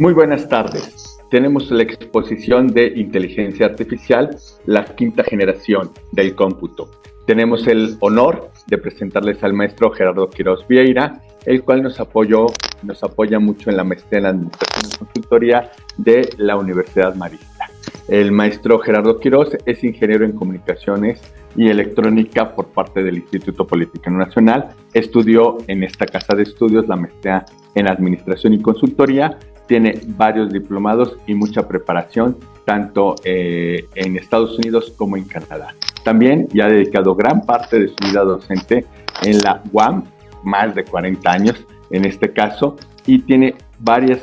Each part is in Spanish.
Muy buenas tardes. Tenemos la exposición de inteligencia artificial, la quinta generación del cómputo. Tenemos el honor de presentarles al maestro Gerardo Quirós Vieira, el cual nos apoya mucho en la maestría en Administración y Consultoría de la Universidad Marista. El maestro Gerardo Quirós es ingeniero en comunicaciones y electrónica por parte del Instituto Politécnico Nacional. Estudió en esta casa de estudios la maestría en Administración y Consultoría. Tiene varios diplomados y mucha preparación, tanto en Estados Unidos como en Canadá. También ya ha dedicado gran parte de su vida docente en la UAM, más de 40 años en este caso, y tiene varios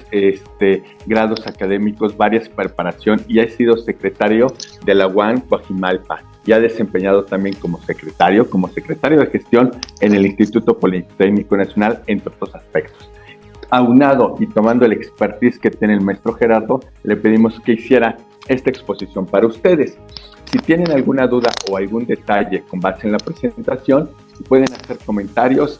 grados académicos, varias preparación, y ha sido secretario de la UAM Coajimalpa, y ha desempeñado también como secretario de gestión en el Instituto Politécnico Nacional, entre otros aspectos. Aunado y tomando el expertise que tiene el maestro Gerardo, le pedimos que hiciera esta exposición para ustedes. Si tienen alguna duda o algún detalle con base en la presentación, pueden hacer comentarios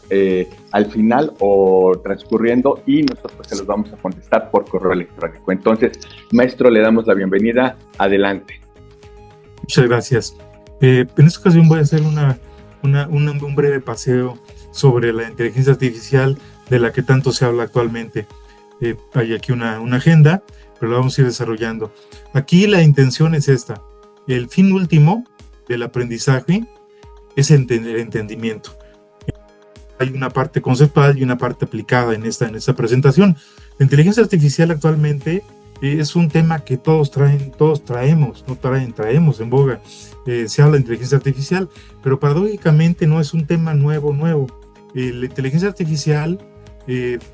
al final o transcurriendo, y nosotros se los vamos a contestar por correo electrónico. Entonces, maestro, le damos la bienvenida. Adelante. Muchas gracias. En esta ocasión voy a hacer un breve paseo sobre la inteligencia artificial de la que tanto se habla actualmente. Hay aquí una agenda, pero la vamos a ir desarrollando. Aquí la intención es esta. El fin último del aprendizaje es el entendimiento. Hay una parte conceptual y una parte aplicada en esta presentación. La inteligencia artificial actualmente es un tema que todos traemos en boga. Se habla de inteligencia artificial, pero paradójicamente no es un tema nuevo. La inteligencia artificial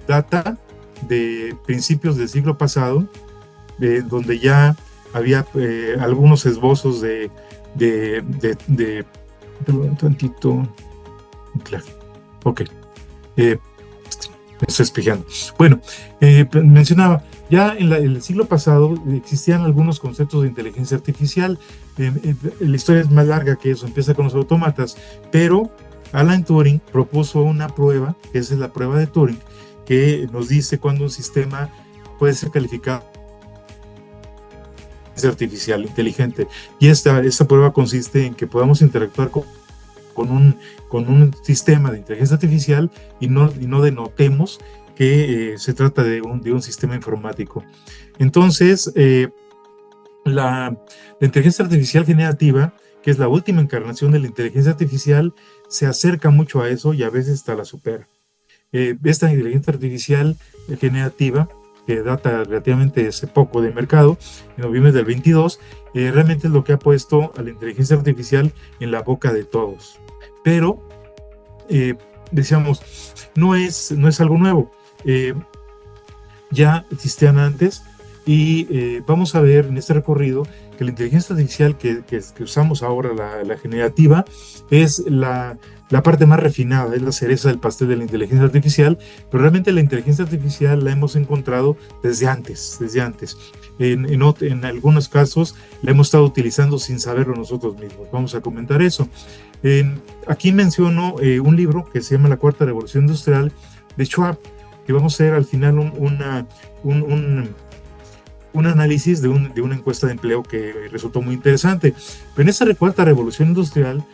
data de principios del siglo pasado, donde ya había algunos esbozos un tantito. Claro. Ok. Me estoy espejando. Bueno, mencionaba, ya en el siglo pasado existían algunos conceptos de inteligencia artificial. La historia es más larga que eso, empieza con los autómatas, pero Alan Turing propuso una prueba, que es la prueba de Turing, que nos dice cuando un sistema puede ser calificado artificial, inteligente. Y esta prueba consiste en que podamos interactuar con un sistema de inteligencia artificial y no denotemos que se trata de un sistema informático. Entonces, la inteligencia artificial generativa, que es la última encarnación de la inteligencia artificial, se acerca mucho a eso y a veces hasta la supera. Esta inteligencia artificial generativa, que data relativamente hace poco de mercado, en noviembre del 22, realmente es lo que ha puesto a la inteligencia artificial en la boca de todos. Pero, decíamos, no es algo nuevo. Ya existían antes, y vamos a ver en este recorrido que la inteligencia artificial que usamos ahora, la generativa, es la parte más refinada, es la cereza del pastel de la inteligencia artificial, pero realmente la inteligencia artificial la hemos encontrado desde antes. En algunos casos la hemos estado utilizando sin saberlo nosotros mismos. Vamos a comentar eso. Aquí menciono un libro que se llama La Cuarta Revolución Industrial, de Schwab, que vamos a hacer al final un análisis de una encuesta de empleo que resultó muy interesante. Pero en esa cuarta revolución industrial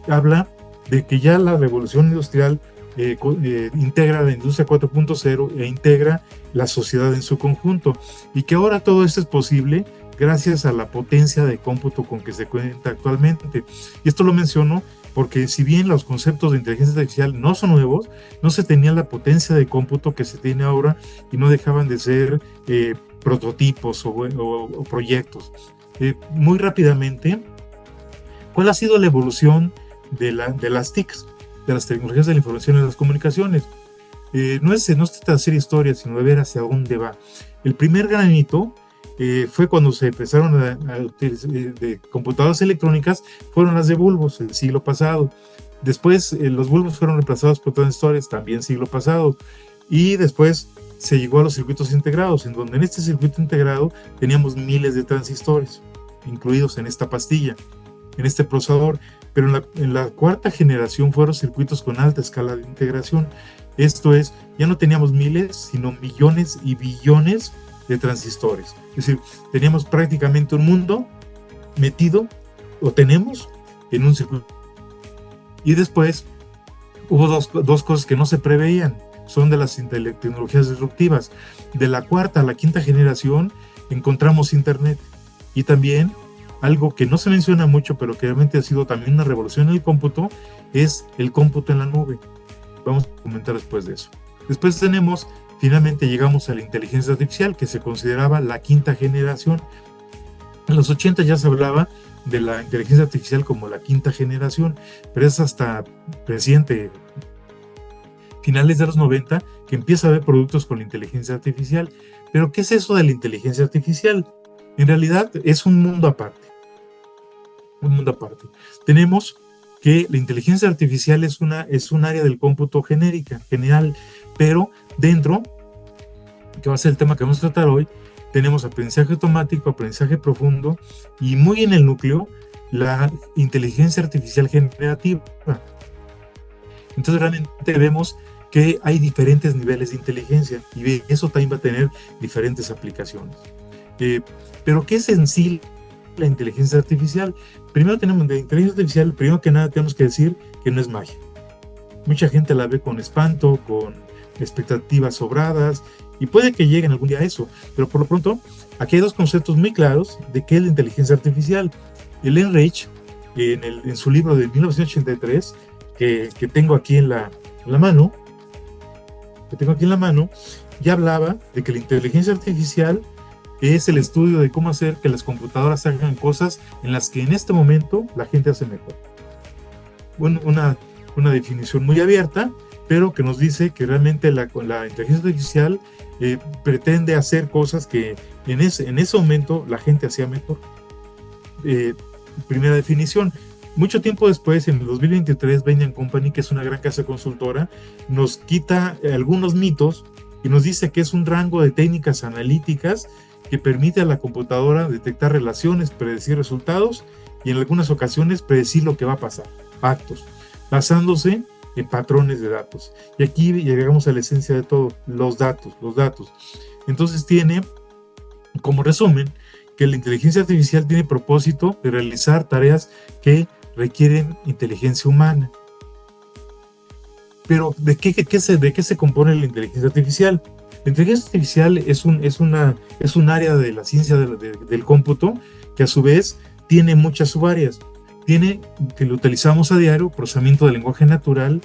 habla de que ya la revolución industrial integra la industria 4.0 e integra la sociedad en su conjunto, y que ahora todo esto es posible gracias a la potencia de cómputo con que se cuenta actualmente. Y esto lo menciono porque si bien los conceptos de inteligencia artificial no son nuevos, no se tenía la potencia de cómputo que se tiene ahora, y no dejaban de ser prototipos o proyectos. Muy rápidamente, ¿cuál ha sido la evolución de las TICs, de las tecnologías de la información y las comunicaciones? No se trata de hacer historia, sino de ver hacia dónde va. El primer gran hito fue cuando se empezaron a utilizar de computadoras electrónicas, fueron las de bulbos, el siglo pasado. Después los bulbos fueron reemplazados por transistores, también siglo pasado. Y después se llegó a los circuitos integrados, en donde en este circuito integrado teníamos miles de transistores incluidos en esta pastilla, en este procesador. Pero en la cuarta generación fueron circuitos con alta escala de integración. Esto es, ya no teníamos miles, sino millones y billones de transistores. Es decir, teníamos prácticamente un mundo metido, o tenemos, en un circuito. Y después hubo dos cosas que no se preveían, son de las tecnologías disruptivas. De la cuarta a la quinta generación encontramos Internet. Y también algo que no se menciona mucho, pero que realmente ha sido también una revolución en el cómputo, es el cómputo en la nube. Vamos a comentar después de eso. Después finalmente llegamos a la inteligencia artificial, que se consideraba la quinta generación. En los 80 ya se hablaba de la inteligencia artificial como la quinta generación, pero es hasta reciente, finales de los 90, que empieza a haber productos con la inteligencia artificial. Pero ¿qué es eso de la inteligencia artificial? En realidad es un mundo aparte. Un mundo aparte. Tenemos que la inteligencia artificial es un área del cómputo general, pero dentro, que va a ser el tema que vamos a tratar hoy, tenemos aprendizaje automático, aprendizaje profundo y muy en el núcleo, la inteligencia artificial generativa. Entonces realmente vemos que hay diferentes niveles de inteligencia y eso también va a tener diferentes aplicaciones. Pero ¿qué es en sí la inteligencia artificial? Primero tenemos de inteligencia artificial, primero que nada tenemos que decir que no es magia. Mucha gente la ve con espanto, con expectativas sobradas, y puede que lleguen algún día a eso, pero por lo pronto aquí hay dos conceptos muy claros de qué es la inteligencia artificial. El Enrich, en su libro de 1983, que tengo aquí en la mano, ya hablaba de que la inteligencia artificial es el estudio de cómo hacer que las computadoras hagan cosas en las que en este momento la gente hace mejor. Bueno, una definición muy abierta, pero que nos dice que realmente la inteligencia artificial pretende hacer cosas que en ese momento la gente hacía mejor. Primera definición. Mucho tiempo después, en el 2023, Bain & Company, que es una gran casa consultora, nos quita algunos mitos y nos dice que es un rango de técnicas analíticas que permite a la computadora detectar relaciones, predecir resultados y en algunas ocasiones predecir lo que va a pasar, actos, basándose en patrones de datos. Y aquí llegamos a la esencia de todo, los datos. Entonces tiene, como resumen, que la inteligencia artificial tiene propósito de realizar tareas que requieren inteligencia humana. Pero ¿de qué se compone la inteligencia artificial? La inteligencia artificial es un área de la ciencia del cómputo que a su vez tiene muchas subáreas. Que lo utilizamos a diario, procesamiento de lenguaje natural,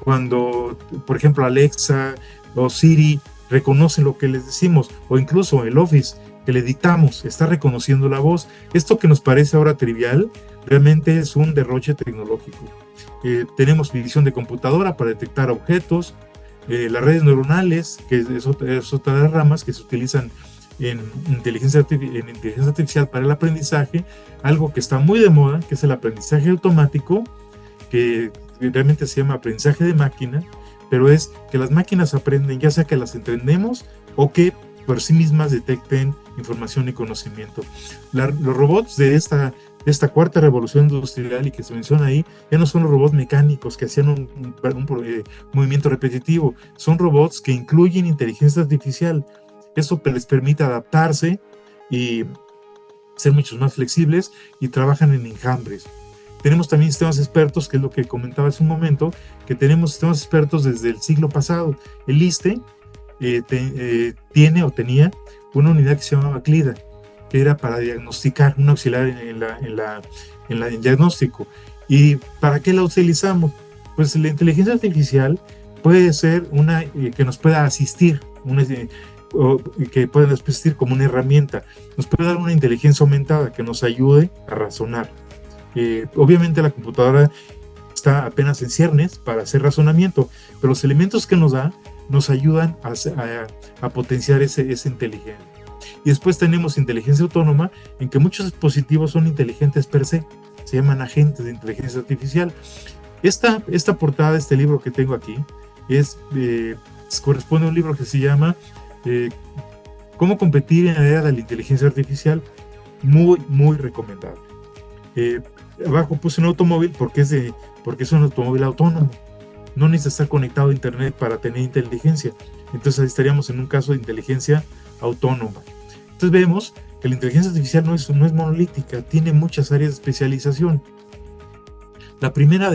cuando, por ejemplo, Alexa o Siri reconocen lo que les decimos, o incluso el Office que le dictamos, está reconociendo la voz. Esto que nos parece ahora trivial, realmente es un derroche tecnológico. Tenemos visión de computadora para detectar objetos, las redes neuronales, que es otra de las ramas que se utilizan en inteligencia artificial para el aprendizaje, algo que está muy de moda, que es el aprendizaje automático, que realmente se llama aprendizaje de máquina, pero es que las máquinas aprenden, ya sea que las entendemos o que por sí mismas detecten información y conocimiento. Los robots de esta cuarta revolución industrial y que se menciona ahí, ya no son los robots mecánicos que hacían un movimiento repetitivo, son robots que incluyen inteligencia artificial. Eso les permite adaptarse y ser mucho más flexibles y trabajan en enjambres. Tenemos también sistemas expertos, que es lo que comentaba hace un momento, que tenemos sistemas expertos desde el siglo pasado. El ISSSTE tenía una unidad que se llamaba CLIDA, que era para diagnosticar, un auxiliar en el diagnóstico. ¿Y para qué la utilizamos? Pues la inteligencia artificial puede ser una que nos pueda asistir, que pueda asistir como una herramienta, nos puede dar una inteligencia aumentada que nos ayude a razonar. Obviamente la computadora está apenas en ciernes para hacer razonamiento, pero los elementos que nos da nos ayudan a potenciar esa inteligencia. Y después tenemos inteligencia autónoma, en que muchos dispositivos son inteligentes per se, se llaman agentes de inteligencia artificial. Esta portada de este libro que tengo aquí corresponde a un libro que se llama Cómo competir en la era de la inteligencia artificial, muy, muy recomendable. Abajo puse un automóvil porque es un automóvil autónomo. No necesita estar conectado a internet para tener inteligencia. Entonces ahí estaríamos en un caso de inteligencia autónoma. Entonces vemos que la inteligencia artificial no es monolítica, tiene muchas áreas de especialización. La primera,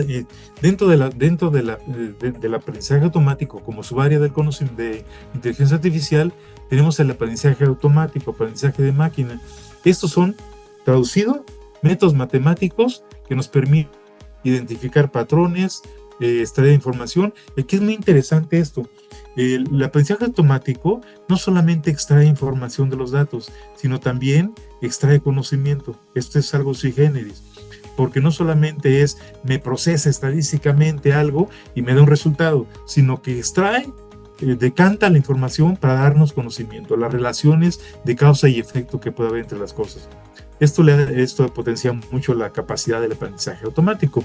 dentro del aprendizaje automático, como subárea del conocimiento de inteligencia artificial, tenemos el aprendizaje automático, aprendizaje de máquina. Estos son, traducido, métodos matemáticos que nos permiten identificar patrones, extraer información. Y aquí es muy interesante esto. El aprendizaje automático no solamente extrae información de los datos, sino también extrae conocimiento. Esto es algo sui generis, porque no solamente me procesa estadísticamente algo y me da un resultado, sino que extrae, decanta la información para darnos conocimiento, las relaciones de causa y efecto que puede haber entre las cosas. Esto potencia mucho la capacidad del aprendizaje automático.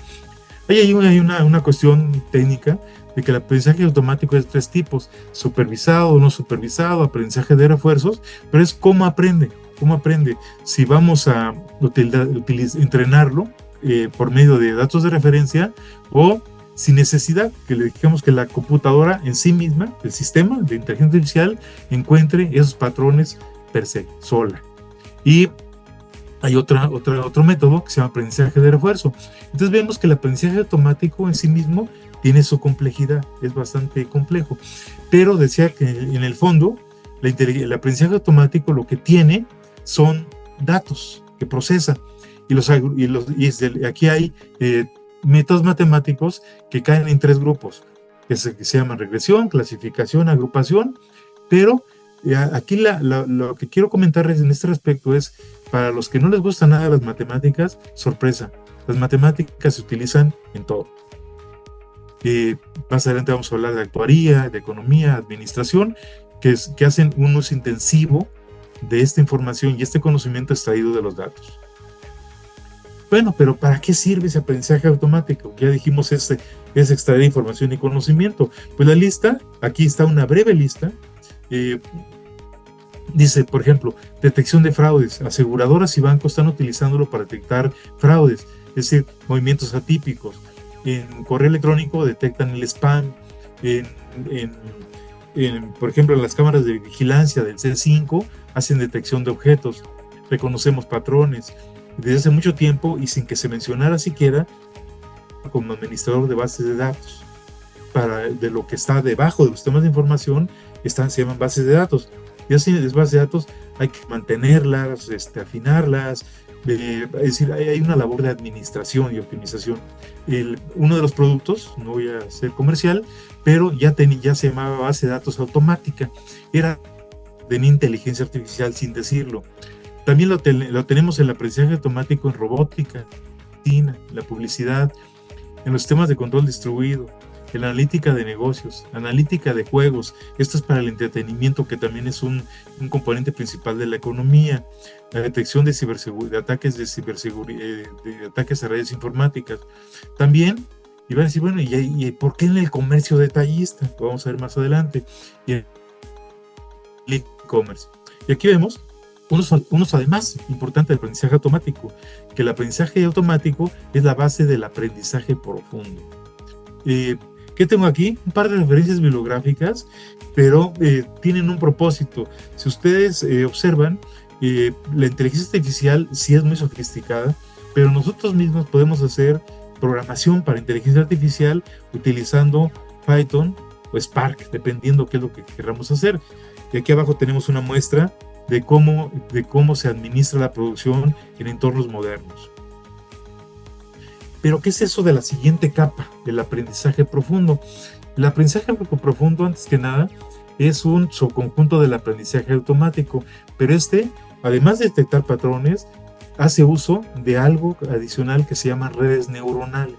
Hay una cuestión técnica de que el aprendizaje automático es de 3 tipos: supervisado, no supervisado, aprendizaje de refuerzos, pero es cómo aprende. Si vamos a entrenarlo por medio de datos de referencia, o sin necesidad que le digamos que la computadora en sí misma, el sistema de inteligencia artificial, encuentre esos patrones per se, sola. Y hay otro método que se llama aprendizaje de refuerzo. Entonces vemos que el aprendizaje automático en sí mismo tiene su complejidad, es bastante complejo. Pero decía que en el fondo, el aprendizaje automático lo que tiene son datos que procesa. Aquí hay métodos matemáticos que caen en 3 grupos, que se llaman regresión, clasificación, agrupación. Pero aquí lo que quiero comentarles en este respecto es, para los que no les gusta nada las matemáticas, sorpresa, las matemáticas se utilizan en todo. Más adelante vamos a hablar de actuaría, de economía, administración, que hacen un uso intensivo de esta información y este conocimiento extraído de los datos. Bueno, pero ¿para qué sirve ese aprendizaje automático? Ya dijimos, es extraer información y conocimiento. Pues la lista, aquí está una breve lista. Dice, por ejemplo, detección de fraudes. Aseguradoras y bancos están utilizándolo para detectar fraudes, es decir, movimientos atípicos. En correo electrónico detectan el spam. Por ejemplo, en las cámaras de vigilancia del C5 hacen detección de objetos. Reconocemos patrones. Desde hace mucho tiempo, y sin que se mencionara siquiera, como administrador de bases de datos, de lo que está debajo de los sistemas de información, se llaman bases de datos. Y así las bases de datos hay que mantenerlas, afinarlas, es decir, hay una labor de administración y optimización. Uno de los productos, no voy a ser comercial, pero ya se llamaba base de datos automática, era de inteligencia artificial sin decirlo. También lo tenemos en el aprendizaje automático en robótica, en la publicidad, en los sistemas de control distribuido, en la analítica de negocios, analítica de juegos. Esto es para el entretenimiento, que también es un componente principal de la economía. La detección de ataques de ataques a redes informáticas. También iban a decir, bueno, ¿y por qué en el comercio detallista? Lo vamos a ver más adelante. Y en el e-commerce. Y aquí vemos unos además importantes del aprendizaje automático, que el aprendizaje automático es la base del aprendizaje profundo. ¿Qué tengo aquí? Un par de referencias bibliográficas, pero tienen un propósito. Si ustedes observan, la inteligencia artificial sí es muy sofisticada, pero nosotros mismos podemos hacer programación para inteligencia artificial utilizando Python o Spark, dependiendo qué es lo que queramos hacer. Y aquí abajo tenemos una muestra de cómo se administra la producción en entornos modernos. Pero ¿qué es eso de la siguiente capa, del aprendizaje profundo? El aprendizaje profundo, antes que nada, es un subconjunto del aprendizaje automático, pero además de detectar patrones, hace uso de algo adicional que se llama redes neuronales.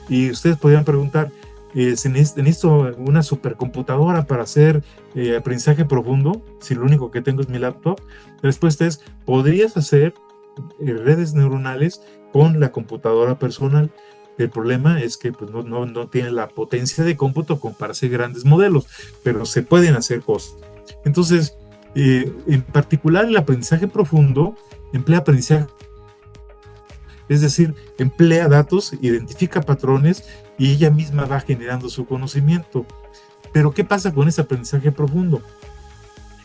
Y ustedes podrían preguntar, ¿necesito una supercomputadora para hacer aprendizaje profundo si lo único que tengo es mi laptop? La respuesta es, podrías hacer redes neuronales con la computadora personal. El problema es que pues, no tiene la potencia de cómputo como para hacer grandes modelos, pero se pueden hacer cosas. Entonces, en particular el aprendizaje profundo emplea aprendizaje, es decir, emplea datos, identifica patrones y ella misma va generando su conocimiento. Pero ¿qué pasa con ese aprendizaje profundo?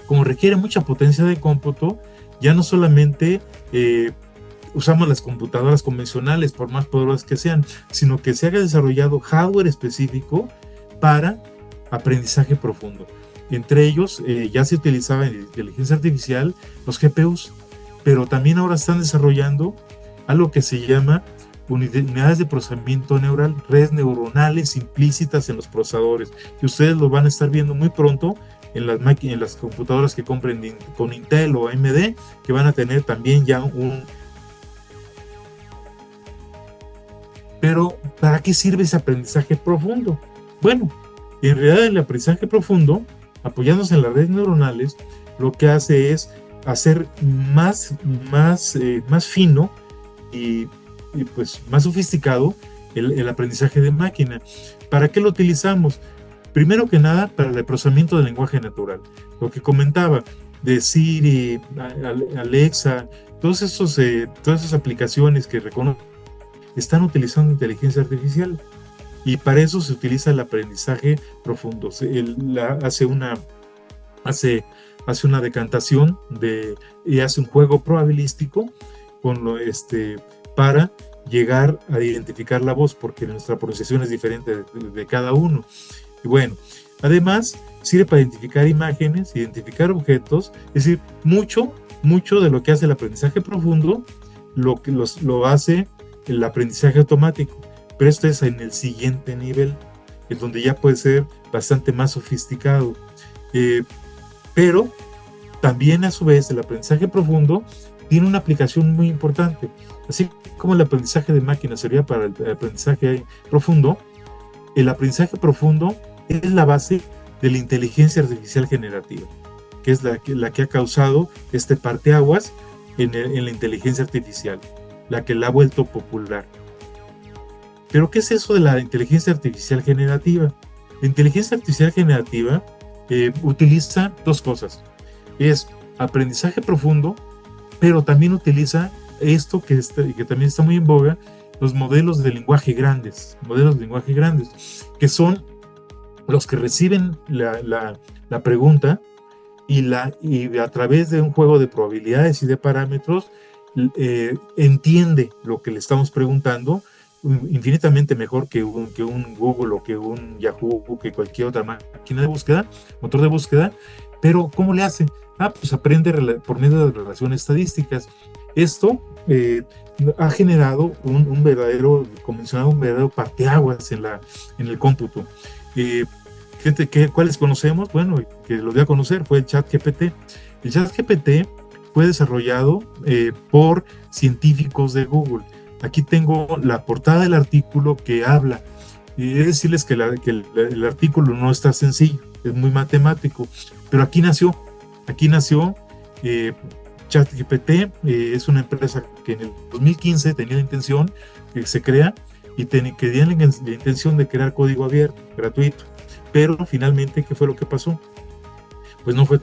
como requiere mucha potencia de cómputo, ya no solamente usamos las computadoras convencionales, por más poderosas que sean, sino que se haya desarrollado hardware específico para aprendizaje profundo. Entre ellos ya se utilizaba en inteligencia artificial los GPUs, pero también ahora están desarrollando algo que se llama unidades de procesamiento neural, redes neuronales implícitas en los procesadores, y ustedes lo van a estar viendo muy pronto en las computadoras que compren con Intel o AMD, que van a tener también ya un... Pero, ¿para qué sirve ese aprendizaje profundo? Bueno, en realidad el aprendizaje profundo, apoyándose en las redes neuronales, lo que hace es hacer más fino y pues más sofisticado el aprendizaje de máquina. ¿Para qué lo utilizamos? Primero que nada, para el procesamiento del lenguaje natural. Lo que comentaba de Siri, Alexa, todas esas aplicaciones que reconocen están utilizando inteligencia artificial, y para eso se utiliza el aprendizaje profundo. Hace una decantación y hace un juego probabilístico para llegar a identificar la voz, porque nuestra pronunciación es diferente de cada uno. Y bueno, además sirve para identificar imágenes, identificar objetos, es decir, mucho de lo que hace el aprendizaje profundo lo hace el aprendizaje automático, pero esto es en el siguiente nivel, es donde ya puede ser bastante más sofisticado. Pero también a su vez el aprendizaje profundo tiene una aplicación muy importante. Así como el aprendizaje de máquina servía para el aprendizaje profundo, el aprendizaje profundo es la base de la inteligencia artificial generativa, que es la que ha causado este parteaguas en la inteligencia artificial, la que la ha vuelto popular. ¿Pero qué es eso de la inteligencia artificial generativa? La inteligencia artificial generativa utiliza dos cosas. Es aprendizaje profundo, pero también utiliza esto que también está muy en boga, los modelos de lenguaje grandes, que son los que reciben la pregunta y a través de un juego de probabilidades y de parámetros entiende lo que le estamos preguntando infinitamente mejor que un Google o que un Yahoo o que cualquier otra máquina de búsqueda, motor de búsqueda. Pero ¿cómo le hace? Pues aprende por medio de relaciones estadísticas. Esto ha generado un verdadero parteaguas en el cómputo. ¿Cuáles conocemos? Bueno, que lo dio a conocer fue el ChatGPT. El ChatGPT fue desarrollado por científicos de Google. Aquí tengo la portada del artículo que habla. Y he de decirles que el artículo no está sencillo, es muy matemático, pero aquí nació ChatGPT. Es una empresa que en el 2015 tenía la intención que se crea y tenía la intención de crear código abierto, gratuito, pero finalmente, ¿qué fue lo que pasó? Pues no fue,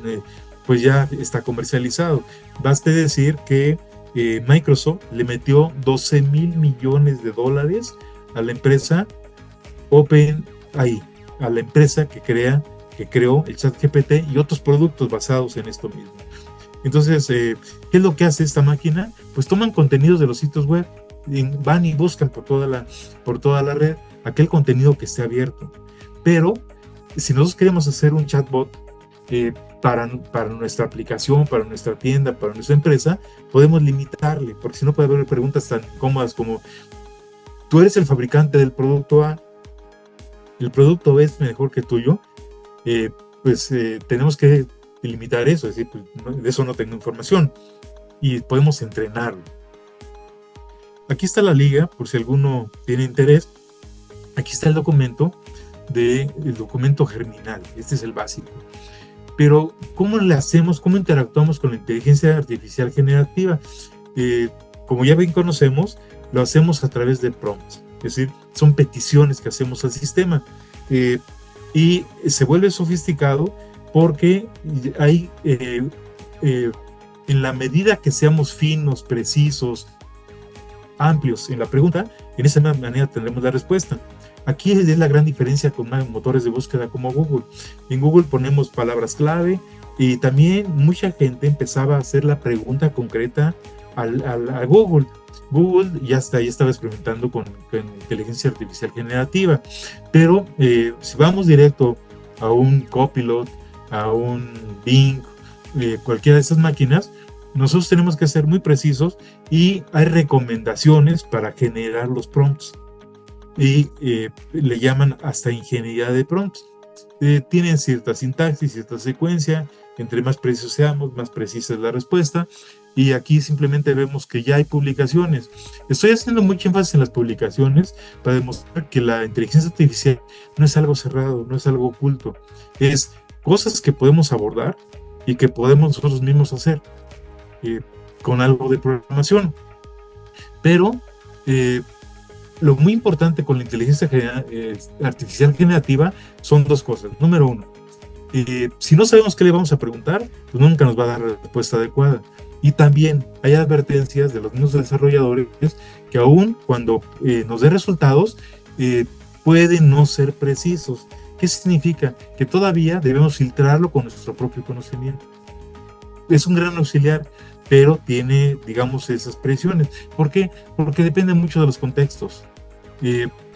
pues ya está comercializado. Baste decir que Microsoft le metió $12,000 millones a la empresa OpenAI, a la empresa que creó el ChatGPT y otros productos basados en esto mismo. Entonces, ¿qué es lo que hace esta máquina? Pues toman contenidos de los sitios web, van y buscan por toda la red aquel contenido que esté abierto. Pero si nosotros queremos hacer un chatbot para nuestra aplicación, para nuestra tienda, para nuestra empresa, podemos limitarle, porque si no puede haber preguntas tan cómodas como: tú eres el fabricante del producto A, el producto B es mejor que tuyo. Tenemos que limitar eso, es decir, pues, de eso no tengo información, y podemos entrenarlo. Aquí está la liga, por si alguno tiene interés. Aquí está el documento germinal. Este es el básico. Pero ¿cómo le hacemos? ¿Cómo interactuamos con la inteligencia artificial generativa? Como ya bien conocemos, lo hacemos a través de prompts, es decir, son peticiones que hacemos al sistema, y se vuelve sofisticado porque hay, en la medida que seamos finos, precisos, amplios en la pregunta, en esa manera tendremos la respuesta. Aquí es la gran diferencia con motores de búsqueda como Google. En Google ponemos palabras clave Y también mucha gente empezaba a hacer la pregunta concreta a Google. Google ya estaba experimentando con inteligencia artificial generativa, pero si vamos directo a un Copilot, a un Bing, cualquiera de esas máquinas, nosotros tenemos que ser muy precisos y hay recomendaciones para generar los prompts. Y le llaman hasta ingeniería de prompts. Tienen cierta sintaxis, cierta secuencia. Entre más precisos seamos, más precisa es la respuesta. Y aquí simplemente vemos que ya hay publicaciones. Estoy haciendo mucho énfasis en las publicaciones para demostrar que la inteligencia artificial no es algo cerrado, no es algo oculto. Es cosas que podemos abordar y que podemos nosotros mismos hacer con algo de programación. Pero lo muy importante con la inteligencia artificial generativa son dos cosas. Número uno, si no sabemos qué le vamos a preguntar, pues nunca nos va a dar la respuesta adecuada. Y también hay advertencias de los mismos desarrolladores que aún cuando nos dé resultados, pueden no ser precisos. ¿Qué significa? Que todavía debemos filtrarlo con nuestro propio conocimiento. Es un gran auxiliar, pero tiene, digamos, esas presiones. ¿Por qué? Porque depende mucho de los contextos.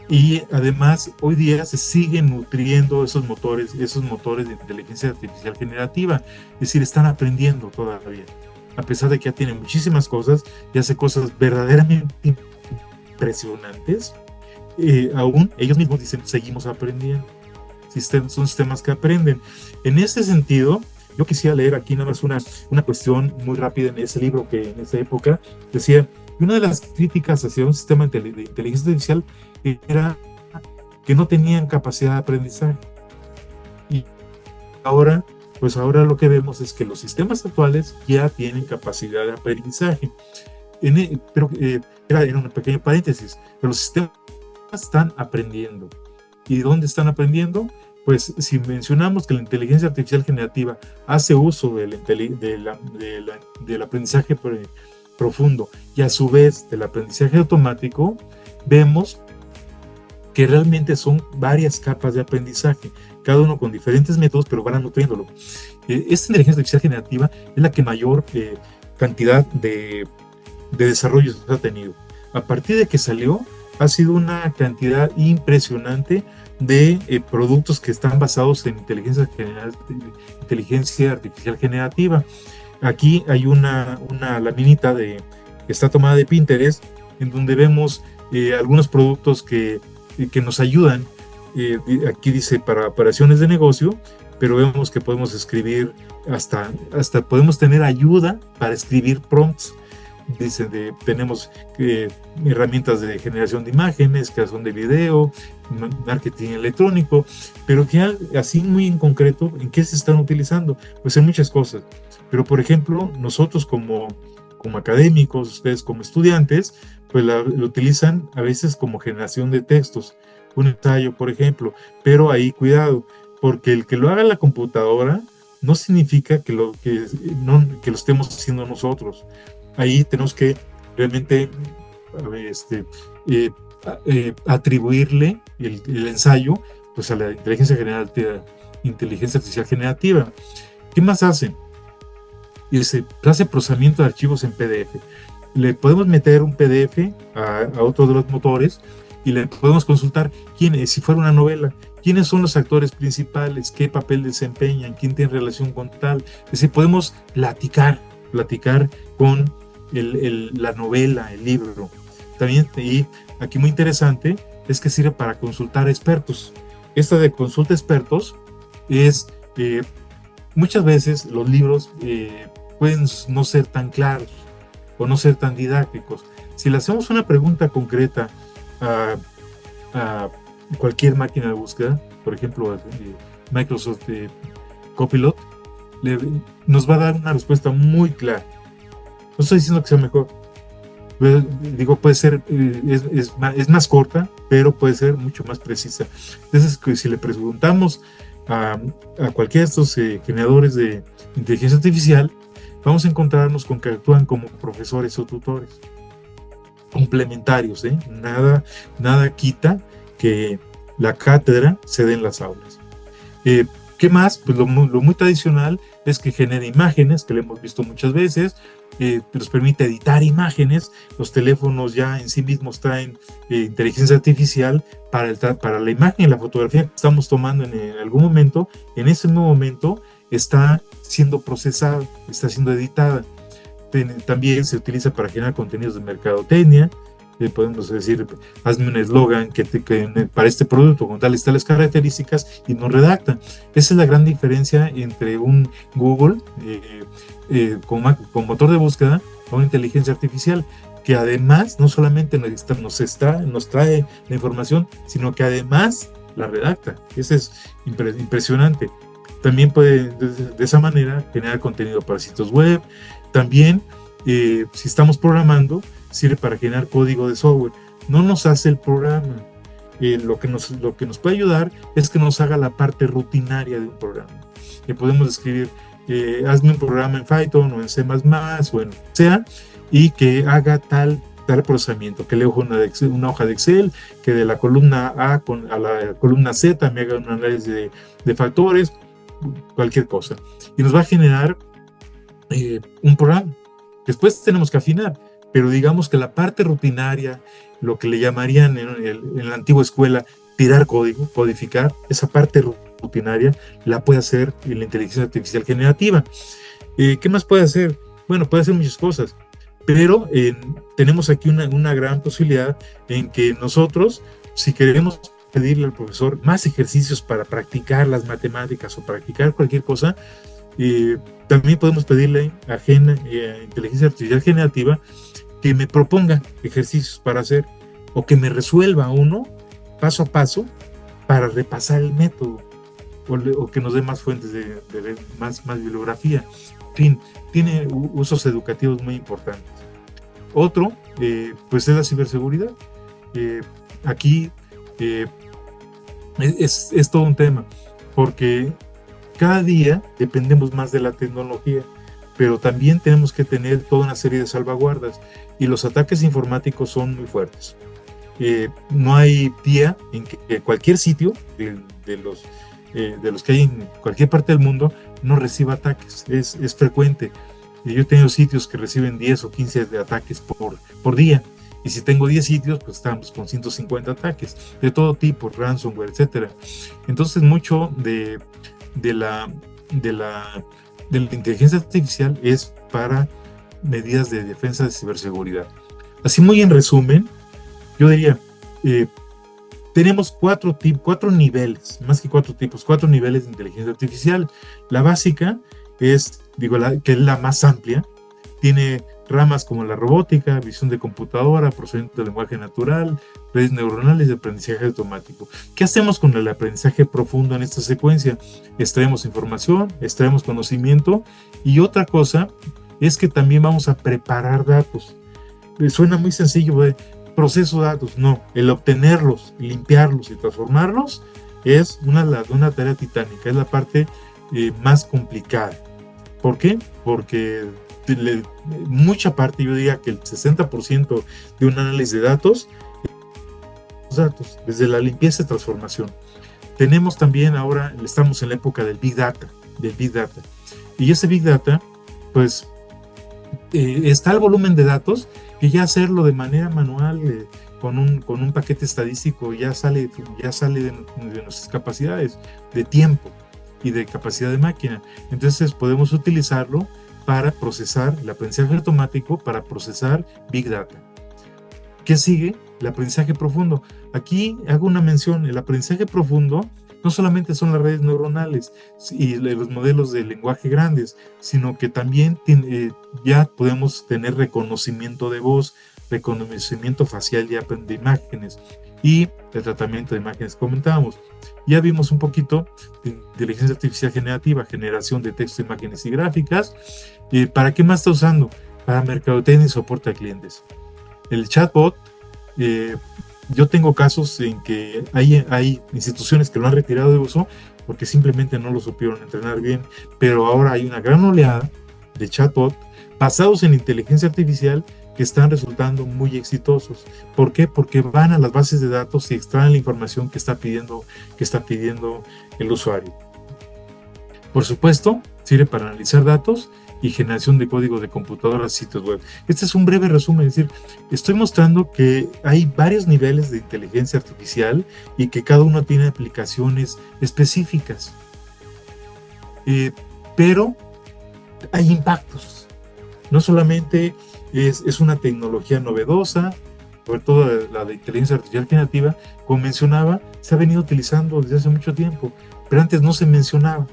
Y además, hoy día se siguen nutriendo esos motores de inteligencia artificial generativa. Es decir, están aprendiendo todavía. A pesar de que ya tiene muchísimas cosas, y hace cosas verdaderamente impresionantes, aún ellos mismos dicen, seguimos aprendiendo. Son sistemas que aprenden. En ese sentido, yo quisiera leer aquí nada más una cuestión muy rápida en ese libro que en esa época decía que una de las críticas hacia un sistema de inteligencia artificial era que no tenían capacidad de aprendizaje. Y ahora lo que vemos es que los sistemas actuales ya tienen capacidad de aprendizaje. Pero era un pequeño paréntesis, pero los sistemas están aprendiendo. ¿Y dónde están aprendiendo? Pues si mencionamos que la inteligencia artificial generativa hace uso del aprendizaje profundo y a su vez del aprendizaje automático, vemos que realmente son varias capas de aprendizaje, cada uno con diferentes métodos, pero van nutriéndolo. Esta inteligencia artificial generativa es la que mayor cantidad de desarrollos ha tenido. A partir de que salió, ha sido una cantidad impresionante de productos que están basados en inteligencia artificial generativa. Aquí hay una laminita que está tomada de Pinterest, en donde vemos algunos productos que nos ayudan. Aquí dice para operaciones de negocio, pero vemos que podemos escribir hasta podemos tener ayuda para escribir prompts. Dice tenemos herramientas de generación de imágenes, creación de video, marketing electrónico, pero que así muy en concreto, ¿en qué se están utilizando? Pues en muchas cosas. Pero por ejemplo, nosotros como académicos, ustedes como estudiantes, pues lo utilizan a veces como generación de textos, un ensayo, por ejemplo, pero ahí cuidado, porque el que lo haga la computadora no significa que lo estemos haciendo nosotros. Ahí tenemos que realmente atribuirle el ensayo pues a la inteligencia artificial generativa. ¿Qué más hacen? Hace procesamiento de archivos en PDF. Le podemos meter un PDF a otro de los motores y le podemos consultar si fuera una novela, quiénes son los actores principales, qué papel desempeñan, quién tiene relación con tal. Es decir, podemos platicar con la novela, el libro. También, y aquí muy interesante, es que sirve para consultar expertos. Esta de consulta expertos es, muchas veces los libros pueden no ser tan claros o no ser tan didácticos. Si le hacemos una pregunta concreta a cualquier máquina de búsqueda, por ejemplo Microsoft Copilot, nos va a dar una respuesta muy clara. No estoy diciendo que sea mejor, digo, puede ser, es más corta, pero puede ser mucho más precisa. Entonces, si le preguntamos a cualquiera de estos generadores de inteligencia artificial, vamos a encontrarnos con que actúan como profesores o tutores complementarios, nada quita que la cátedra se dé en las aulas. ¿Qué más? Pues lo muy tradicional es que genera imágenes, que lo hemos visto muchas veces, nos permite editar imágenes. Los teléfonos ya en sí mismos traen inteligencia artificial para la imagen y la fotografía que estamos tomando en algún momento. En ese mismo momento está siendo procesada, está siendo editada. También se utiliza para generar contenidos de mercadotecnia. Podemos decir, hazme un eslogan para este producto con tales características, y nos redacta. Esa es la gran diferencia entre un Google con motor de búsqueda o una inteligencia artificial, que además no solamente nos trae la información, sino que además la redacta. Eso es impresionante. También puede de esa manera generar contenido para sitios web. También si estamos programando, sirve para generar código de software. No nos hace el programa. Lo que nos puede ayudar es que nos haga la parte rutinaria de un programa. Podemos escribir, hazme un programa en Python o en C++ o en sea, y que haga tal procesamiento, que lea una hoja de Excel, que de la columna A a la columna Z me haga un análisis de factores, cualquier cosa. Y nos va a generar un programa. Después tenemos que afinar, pero digamos que la parte rutinaria, lo que le llamarían en la antigua escuela tirar código, codificar, esa parte rutinaria la puede hacer la inteligencia artificial generativa. ¿Qué más puede hacer? Bueno, puede hacer muchas cosas, pero tenemos aquí una gran posibilidad en que nosotros, si queremos pedirle al profesor más ejercicios para practicar las matemáticas o practicar cualquier cosa, también podemos pedirle a inteligencia artificial generativa que me proponga ejercicios para hacer, o que me resuelva uno paso a paso para repasar el método, o que nos dé más fuentes más bibliografía. En fin, tiene usos educativos muy importantes. Otro, pues es la ciberseguridad. Aquí es todo un tema, porque cada día dependemos más de la tecnología, pero también tenemos que tener toda una serie de salvaguardas, y los ataques informáticos son muy fuertes. No hay día en que cualquier sitio de los que hay en cualquier parte del mundo no reciba ataques. Es frecuente. Yo he tenido sitios que reciben 10 o 15 de ataques por día, y si tengo 10 sitios, pues estamos con 150 ataques de todo tipo, ransomware, etcétera. Entonces, mucho de la inteligencia artificial es para medidas de defensa de ciberseguridad. Así, muy en resumen, yo diría, tenemos cuatro niveles, más que 4 tipos, 4 niveles de inteligencia artificial. La básica que es la más amplia, tiene ramas como la robótica, visión de computadora, procesamiento de lenguaje natural, redes neuronales y aprendizaje automático. ¿Qué hacemos con el aprendizaje profundo en esta secuencia? Extraemos información, extraemos conocimiento, y otra cosa es que también vamos a preparar datos. Suena muy sencillo, proceso datos. No, el obtenerlos, limpiarlos y transformarlos es una tarea titánica, es la parte más complicada. ¿Por qué? Porque mucha parte, yo diría que el 60% de un análisis de datos, desde la limpieza y transformación. Tenemos también ahora, estamos en la época del Big Data, y ese Big Data, pues, está el volumen de datos, que ya hacerlo de manera manual, con un paquete estadístico, ya sale de nuestras capacidades de tiempo y de capacidad de máquina. Entonces podemos utilizarlo para procesar el aprendizaje automático, para procesar Big Data. ¿Qué sigue? El aprendizaje profundo. Aquí hago una mención: el aprendizaje profundo no solamente son las redes neuronales y los modelos de lenguaje grandes, sino que también ya podemos tener reconocimiento de voz, reconocimiento facial de imágenes, y el tratamiento de imágenes que comentábamos. Ya vimos un poquito de inteligencia artificial generativa, generación de texto, imágenes y gráficas. ¿Para qué más está usando? Para mercadotecnia y soporte a clientes. El chatbot, yo tengo casos en que hay instituciones que lo han retirado de uso porque simplemente no lo supieron entrenar bien, pero ahora hay una gran oleada de chatbot basados en inteligencia artificial que están resultando muy exitosos. ¿Por qué? Porque van a las bases de datos y extraen la información que está pidiendo el usuario. Por supuesto, sirve para analizar datos y generación de código de computadoras y sitios web. Este es un breve resumen, es decir, estoy mostrando que hay varios niveles de inteligencia artificial y que cada uno tiene aplicaciones específicas. Pero hay impactos. No solamente es una tecnología novedosa, sobre todo la de inteligencia artificial generativa, como mencionaba, se ha venido utilizando desde hace mucho tiempo, pero antes no se mencionaba.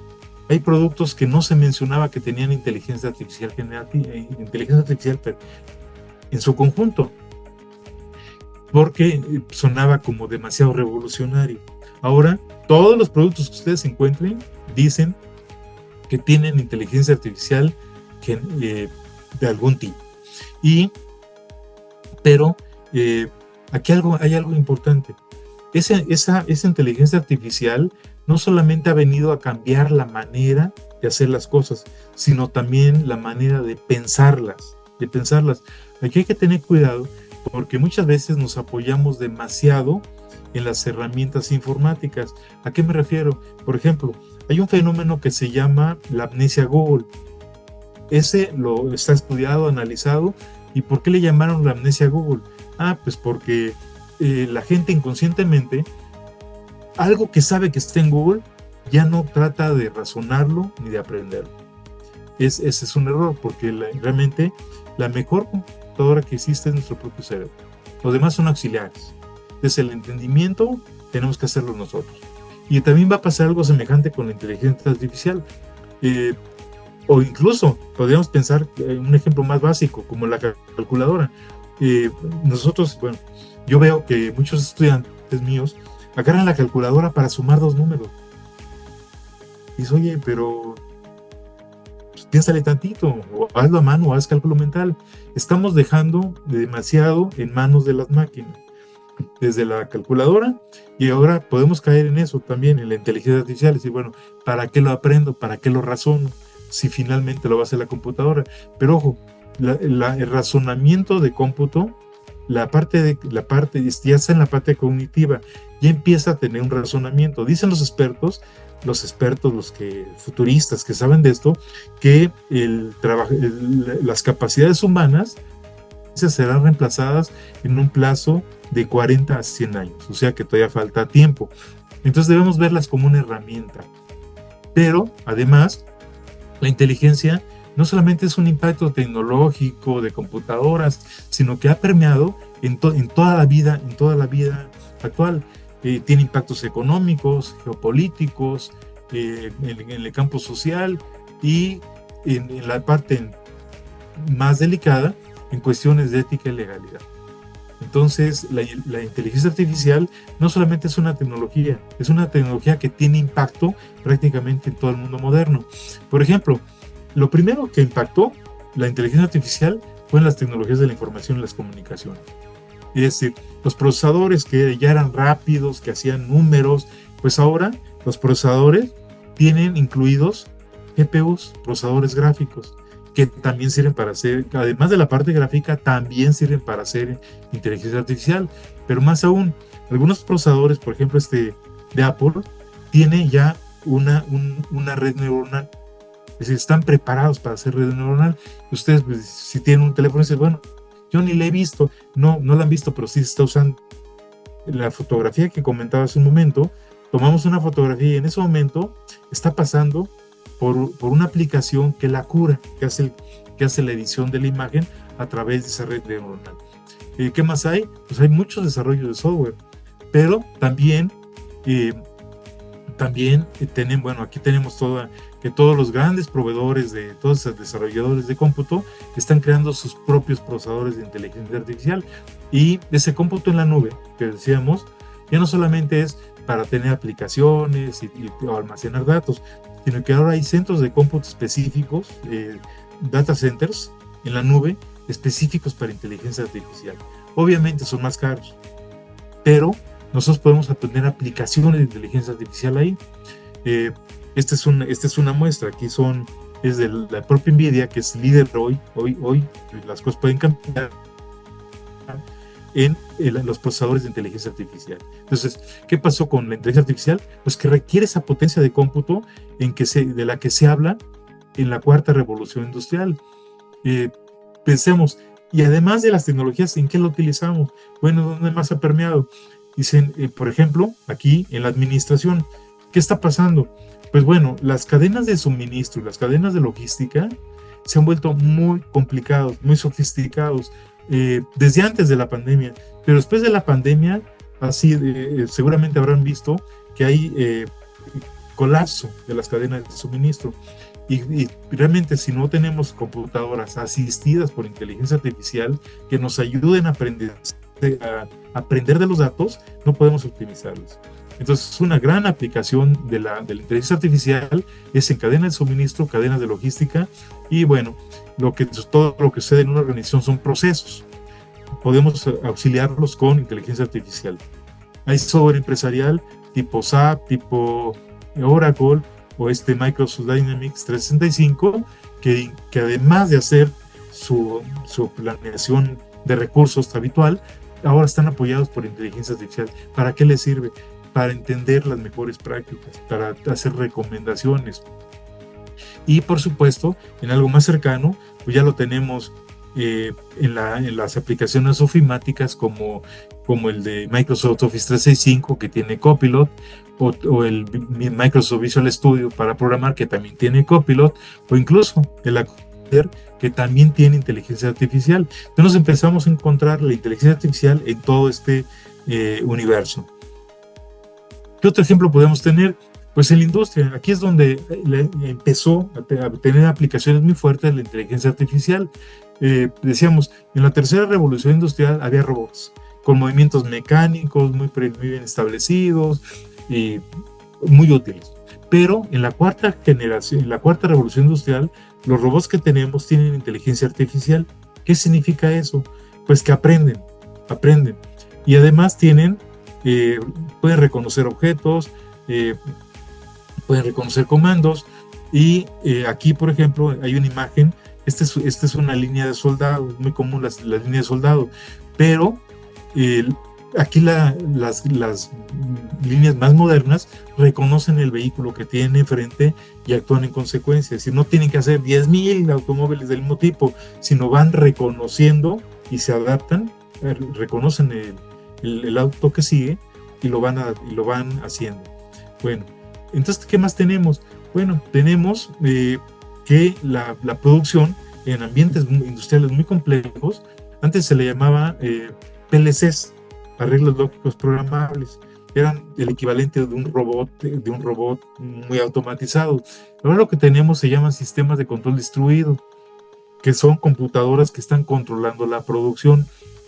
Hay productos que no se mencionaba que tenían inteligencia artificial generativa, inteligencia artificial en su conjunto, porque sonaba como demasiado revolucionario. Ahora, todos los productos que ustedes encuentren dicen que tienen inteligencia artificial de algún tipo. Pero aquí hay algo importante. Esa inteligencia artificial no solamente ha venido a cambiar la manera de hacer las cosas, sino también la manera de pensarlas. Aquí hay que tener cuidado porque muchas veces nos apoyamos demasiado en las herramientas informáticas. ¿A qué me refiero? Por ejemplo, hay un fenómeno que se llama la amnesia Google. Ese lo está estudiado, analizado. ¿Y por qué le llamaron la amnesia Google? Pues porque la gente inconscientemente, algo que sabe que está en Google, ya no trata de razonarlo ni de aprenderlo. Ese es un error, porque realmente la mejor computadora que existe es nuestro propio cerebro. Los demás son auxiliares. Entonces el entendimiento tenemos que hacerlo nosotros. Y también va a pasar algo semejante con la inteligencia artificial. O incluso podríamos pensar en un ejemplo más básico, como la calculadora. Nosotros, bueno, yo veo que muchos estudiantes míos agarran la calculadora para sumar 2 números. Y dices, oye, pero pues, piénsale tantito, o hazlo a mano, o haz cálculo mental. Estamos dejando demasiado en manos de las máquinas, desde la calculadora, y ahora podemos caer en eso también, en la inteligencia artificial, y decir, bueno, ¿para qué lo aprendo? ¿Para qué lo razono? Si finalmente lo va a hacer la computadora. Pero ojo, el razonamiento de cómputo, ya está en la parte cognitiva, ya empieza a tener un razonamiento. Dicen los expertos, los futuristas que saben de esto, que las capacidades humanas serán reemplazadas en un plazo de 40 a 100 años, o sea que todavía falta tiempo. Entonces debemos verlas como una herramienta. Pero además, la inteligencia no solamente es un impacto tecnológico de computadoras, sino que ha permeado en toda la vida actual. Tiene impactos económicos, geopolíticos, en el campo social y en la parte más delicada, en cuestiones de ética y legalidad. Entonces, la inteligencia artificial no solamente es una tecnología que tiene impacto prácticamente en todo el mundo moderno. Por ejemplo, lo primero que impactó la inteligencia artificial fue en las tecnologías de la información y las comunicaciones. Es decir, los procesadores que ya eran rápidos, que hacían números, pues ahora los procesadores tienen incluidos GPUs, procesadores gráficos, que también sirven para hacer, además de la parte gráfica, también sirven para hacer inteligencia artificial. Pero más aún, algunos procesadores, por ejemplo de Apple, tiene ya una red neuronal. Es decir, están preparados para hacer red neuronal. Ustedes, pues, si tienen un teléfono, dicen, bueno, yo ni la he visto. No la han visto, pero sí se está usando. La fotografía que comentaba hace un momento, tomamos una fotografía y en ese momento está pasando por una aplicación que la cura, que hace la edición de la imagen a través de esa red neuronal. ¿Qué más hay? Pues hay muchos desarrollos de software, pero también aquí tenemos que todos los grandes proveedores todos los desarrolladores de cómputo están creando sus propios procesadores de inteligencia artificial, y ese cómputo en la nube que decíamos ya no solamente es para tener aplicaciones y almacenar datos, sino que ahora hay centros de cómputo específicos, data centers en la nube específicos para inteligencia artificial. Obviamente son más caros, pero nosotros podemos obtener aplicaciones de inteligencia artificial ahí. Esta es una muestra. Aquí es de la propia NVIDIA, que es líder hoy las cosas pueden cambiar. en los procesadores de inteligencia artificial. Entonces, ¿qué pasó con la inteligencia artificial? Pues que requiere esa potencia de cómputo de la que se habla en la cuarta revolución industrial. Pensemos, y además de las tecnologías, ¿en qué lo utilizamos? Bueno, ¿dónde más ha permeado? Dicen, por ejemplo, aquí en la administración, ¿qué está pasando? Pues bueno, las cadenas de suministro, las cadenas de logística se han vuelto muy complicados, muy sofisticados, desde antes de la pandemia, pero después de la pandemia, así seguramente habrán visto que hay colapso de las cadenas de suministro. Y realmente si no tenemos computadoras asistidas por inteligencia artificial que nos ayuden a aprender de los datos, no podemos optimizarlos. Entonces, una gran aplicación de la inteligencia artificial es en cadenas de suministro, cadenas de logística, y bueno, todo lo que sucede en una organización son procesos. Podemos auxiliarlos con inteligencia artificial. Hay software empresarial tipo SAP, tipo Oracle, o Microsoft Dynamics 365, que además de hacer su planeación de recursos habitual, ahora están apoyados por inteligencia artificial. ¿Para qué les sirve? Para entender las mejores prácticas, para hacer recomendaciones. Y por supuesto, en algo más cercano, pues ya lo tenemos en las aplicaciones ofimáticas como el de Microsoft Office 365, que tiene Copilot, o el Microsoft Visual Studio para programar, que también tiene Copilot, o incluso el Accounter, que también tiene inteligencia artificial. Entonces empezamos a encontrar la inteligencia artificial en todo este universo. ¿Qué otro ejemplo podemos tener? Pues en la industria. Aquí es donde empezó a tener aplicaciones muy fuertes de la inteligencia artificial. Decíamos, en la tercera revolución industrial había robots con movimientos mecánicos muy bien establecidos y muy útiles. Pero en la cuarta generación, en la cuarta revolución industrial, los robots que tenemos tienen inteligencia artificial. ¿Qué significa eso? Pues que aprenden. Y además pueden reconocer objetos, pueden reconocer comandos. Y aquí, por ejemplo, hay una imagen. Esta es una línea de soldado, muy común la línea de soldado, pero aquí las líneas más modernas reconocen el vehículo que tienen enfrente y actúan en consecuencia. Es decir, no tienen que hacer 10,000 automóviles del mismo tipo, sino van reconociendo y se adaptan, reconocen el auto que sigue y lo van haciendo. Bueno, entonces, ¿qué más tenemos? Bueno, tenemos que la producción en ambientes industriales muy complejos, antes se le llamaba PLCs, arreglos lógicos programables, eran el equivalente de un robot muy automatizado. Ahora lo que tenemos se llaman sistemas de control distribuido, que son computadoras que están controlando la producción.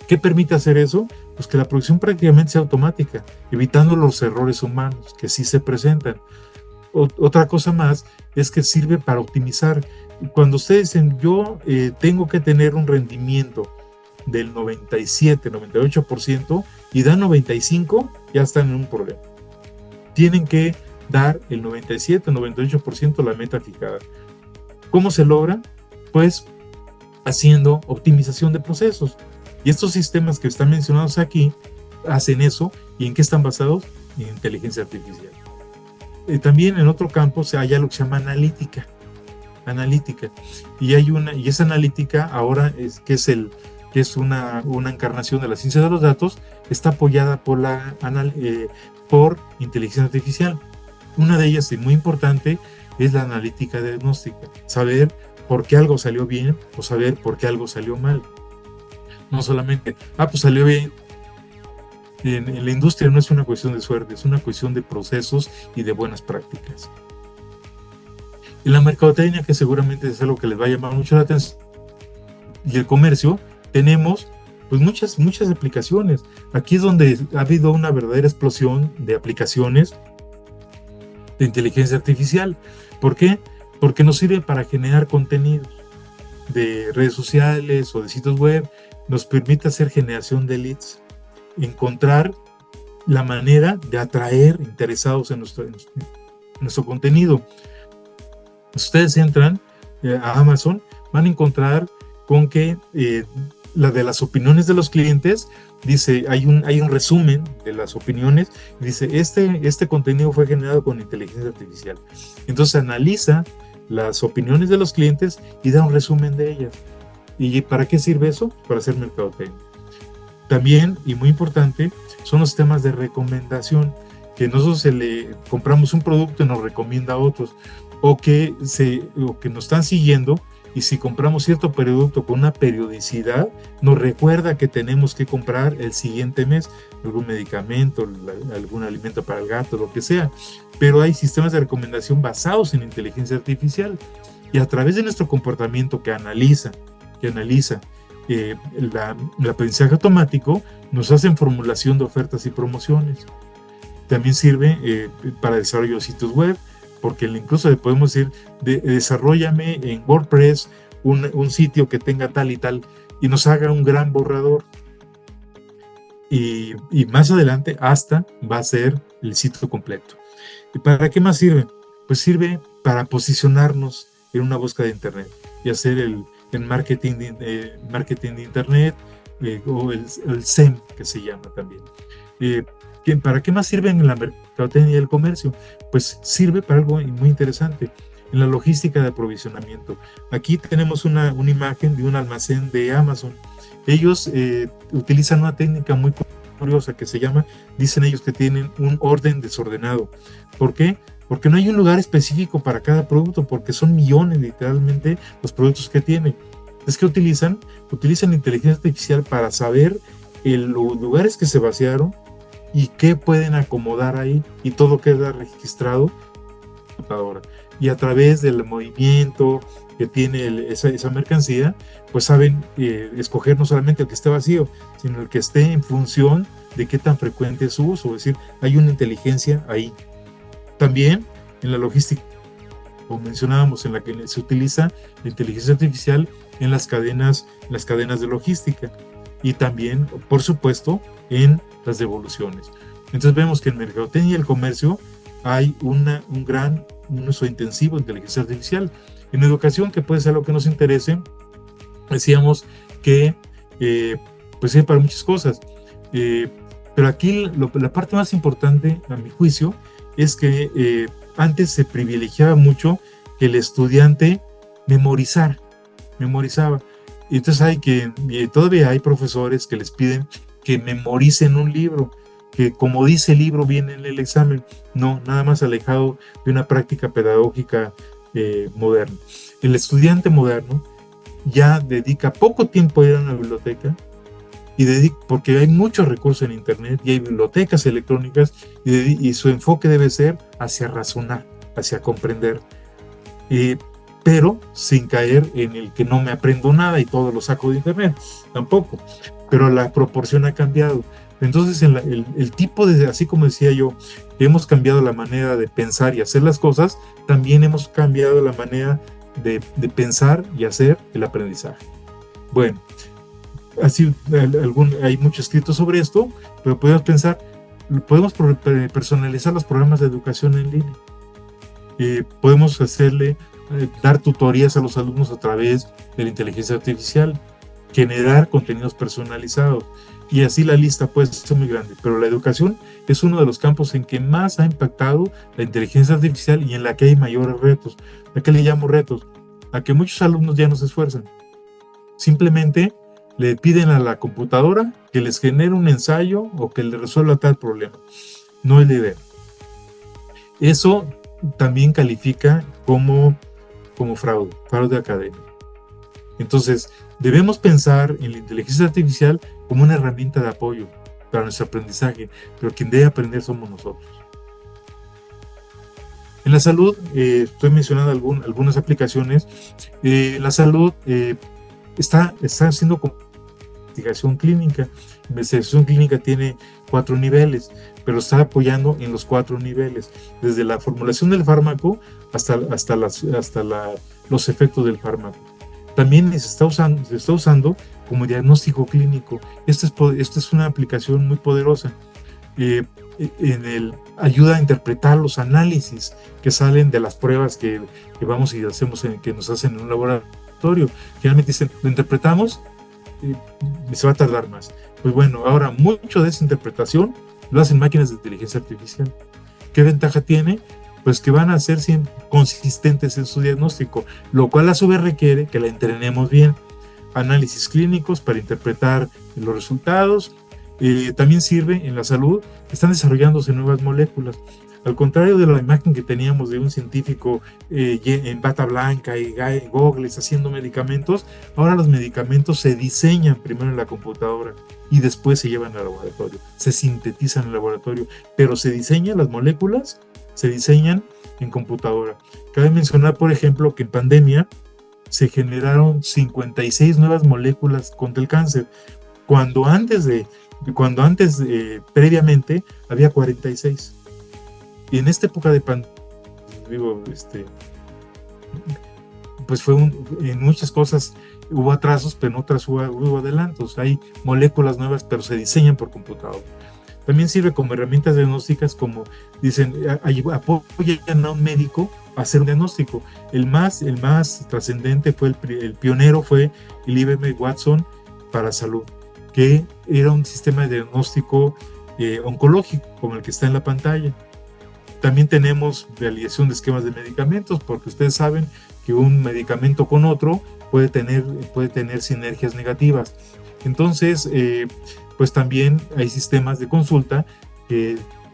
¿Qué permite hacer eso? Pues que la producción prácticamente sea automática, evitando los errores humanos que sí se presentan. Otra cosa más es que sirve para optimizar. Cuando ustedes dicen, yo tengo que tener un rendimiento del 97, 98% y dan 95%, ya están en un problema. Tienen que dar el 97, 98% la meta fijada. ¿Cómo se logra? Pues haciendo optimización de procesos. Y estos sistemas que están mencionados aquí hacen eso. ¿Y en qué están basados? En inteligencia artificial. También en otro campo se halla lo que se llama analítica. Y esa analítica ahora es una encarnación de la ciencia de los datos, está apoyada por inteligencia artificial. Una de ellas, y muy importante, es la analítica diagnóstica. Saber por qué algo salió bien o saber por qué algo salió mal. No solamente, pues salió bien. En la industria no es una cuestión de suerte, es una cuestión de procesos y de buenas prácticas. En la mercadotecnia, que seguramente es algo que les va a llamar mucho la atención, y el comercio, tenemos pues muchas aplicaciones. Aquí es donde ha habido una verdadera explosión de aplicaciones de inteligencia artificial. ¿Por qué? Porque nos sirve para generar contenidos de redes sociales o de sitios web, nos permite hacer generación de leads, encontrar la manera de atraer interesados en nuestro contenido. Ustedes entran a Amazon, van a encontrar con que la de las opiniones de los clientes, dice, hay un resumen de las opiniones, dice, este contenido fue generado con inteligencia artificial. Entonces analiza las opiniones de los clientes y da un resumen de ellas. ¿Y para qué sirve eso? Para hacer mercadotecnia. También, y muy importante, son los temas de recomendación, que nosotros compramos un producto y nos recomienda a otros, o que nos están siguiendo, y si compramos cierto producto con una periodicidad, nos recuerda que tenemos que comprar el siguiente mes algún medicamento, algún alimento para el gato, lo que sea. Pero hay sistemas de recomendación basados en inteligencia artificial, y a través de nuestro comportamiento que analiza el aprendizaje automático, nos hacen formulación de ofertas y promociones. También sirve para desarrollo de sitios web, porque incluso le podemos decir, desarróllame en WordPress un sitio que tenga tal y tal, y nos haga un gran borrador. Y más adelante hasta va a ser el sitio completo. ¿Y para qué más sirve? Pues sirve para posicionarnos en una búsqueda de Internet y hacer el marketing de Internet, o el SEM, que se llama también. ¿Para qué más sirve en la mercadotecnia y el comercio? Pues sirve para algo muy interesante, en la logística de aprovisionamiento. Aquí tenemos una imagen de un almacén de Amazon. Ellos utilizan una técnica muy curiosa que se llama, dicen ellos que tienen un orden desordenado. ¿Por qué? Porque no hay un lugar específico para cada producto, porque son millones literalmente los productos que tienen. Es que utilizan inteligencia artificial para saber los lugares que se vaciaron y qué pueden acomodar ahí, y todo queda registrado en la computadora. Y a través del movimiento que tiene esa mercancía, pues saben escoger no solamente el que esté vacío, sino el que esté en función de qué tan frecuente es su uso. Es decir, hay una inteligencia ahí. También en la logística, como mencionábamos, en la que se utiliza la inteligencia artificial en las cadenas de logística, y también, por supuesto, en las devoluciones. Entonces vemos que en mercadotecnia y el comercio hay un uso intensivo de inteligencia artificial. En educación, que puede ser lo que nos interese, decíamos que pues sirve para muchas cosas. Pero aquí la parte más importante, a mi juicio, es que antes se privilegiaba mucho que el estudiante memorizaba. Y entonces todavía hay profesores que les piden que memoricen un libro, que como dice el libro viene en el examen. No, nada más alejado de una práctica pedagógica moderna. El estudiante moderno ya dedica poco tiempo a ir a una biblioteca, porque hay muchos recursos en Internet y hay bibliotecas electrónicas, y su enfoque debe ser hacia razonar, hacia comprender, pero sin caer en el que no me aprendo nada y todo lo saco de Internet, tampoco. Pero la proporción ha cambiado. Entonces el tipo así como decía yo, hemos cambiado la manera de pensar y hacer las cosas, también hemos cambiado la manera de pensar y hacer el aprendizaje. Bueno, así hay mucho escrito sobre esto, pero podemos personalizar los programas de educación en línea. Podemos dar tutorías a los alumnos a través de la inteligencia artificial, generar contenidos personalizados, y así la lista puede ser muy grande. Pero la educación es uno de los campos en que más ha impactado la inteligencia artificial y en la que hay mayores retos. ¿A qué le llamo retos? A que muchos alumnos ya no se esfuerzan. Simplemente le piden a la computadora que les genere un ensayo o que le resuelva tal problema. No es la idea. Eso también califica como fraude académico. Entonces, debemos pensar en la inteligencia artificial como una herramienta de apoyo para nuestro aprendizaje, pero quien debe aprender somos nosotros. En la salud, estoy mencionando algunas aplicaciones. La salud está haciendo investigación clínica. La investigación clínica tiene 4 niveles, pero está apoyando en los 4 niveles, desde la formulación del fármaco hasta los efectos del fármaco. También se está usando como diagnóstico clínico. Esta es una aplicación muy poderosa. Ayuda a interpretar los análisis que salen de las pruebas que vamos y hacemos, que nos hacen en un laboratorio. Finalmente dicen, lo interpretamos eh, se va a tardar más. Pues bueno, ahora mucho de esa interpretación lo hacen máquinas de inteligencia artificial. ¿Qué ventaja tiene? Pues que van a ser siempre consistentes en su diagnóstico, lo cual a su vez requiere que la entrenemos bien. Análisis clínicos para interpretar los resultados. También sirve en la salud, están desarrollándose nuevas moléculas. Al contrario de la imagen que teníamos de un científico en bata blanca y gogles haciendo medicamentos, ahora los medicamentos se diseñan primero en la computadora y después se llevan al laboratorio, se sintetizan en el laboratorio, pero se diseñan las moléculas, se diseñan en computadora. Cabe mencionar, por ejemplo, que en pandemia se generaron 56 nuevas moléculas contra el cáncer, cuando previamente había 46. Y en esta época de pandemia, pues en muchas cosas hubo atrasos, pero en otras hubo adelantos. Hay moléculas nuevas, pero se diseñan por computadora. También sirve como herramientas diagnósticas, como dicen, apoyan a un médico a hacer un diagnóstico. El más trascendente fue el pionero fue el IBM Watson para salud, que era un sistema de diagnóstico oncológico, como el que está en la pantalla. También tenemos validación de esquemas de medicamentos, porque ustedes saben que un medicamento con otro puede tener sinergias negativas. Entonces, pues también hay sistemas de consulta,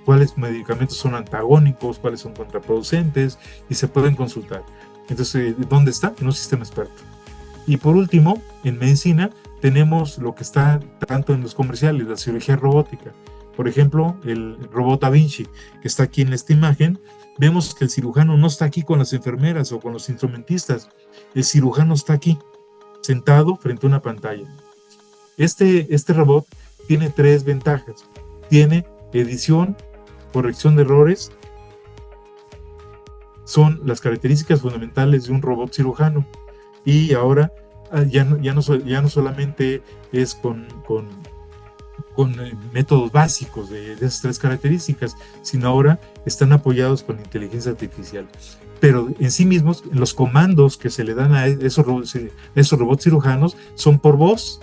cuáles medicamentos son antagónicos, cuáles son contraproducentes, y se pueden consultar. Entonces, ¿dónde está? En un sistema experto. Y por último, en medicina tenemos lo que está tanto en los comerciales, la cirugía robótica. Por ejemplo, el robot Da Vinci, que está aquí en esta imagen. Vemos que el cirujano no está aquí con las enfermeras o con los instrumentistas. El cirujano está aquí, sentado frente a una pantalla. Este robot tiene 3 ventajas. Tiene edición, corrección de errores. Son las características fundamentales de un robot cirujano. Y ahora ya no solamente es con métodos básicos de esas 3 características, sino ahora están apoyados con inteligencia artificial. Pero en sí mismos, los comandos que se le dan a esos robots cirujanos son por voz,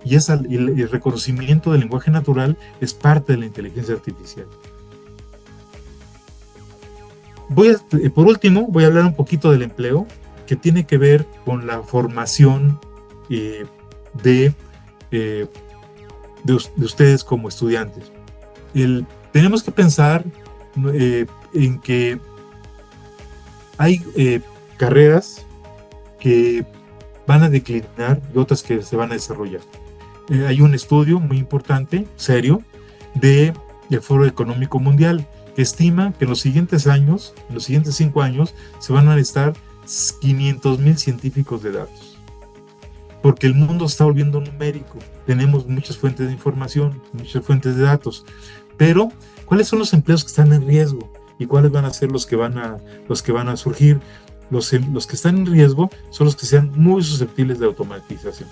y el reconocimiento del lenguaje natural es parte de la inteligencia artificial. Por último, voy a hablar un poquito del empleo, que tiene que ver con la formación de ustedes como estudiantes. Tenemos que pensar en que hay carreras que van a declinar y otras que se van a desarrollar. Hay un estudio muy importante, serio, del Foro Económico Mundial, que estima que en los siguientes 5 años, se van a necesitar 500,000 científicos de datos. Porque el mundo está volviendo numérico. Tenemos muchas fuentes de información, muchas fuentes de datos. Pero, ¿cuáles son los empleos que están en riesgo? ¿Y cuáles van a ser los que van a surgir? Los que están en riesgo son los que sean muy susceptibles de automatización.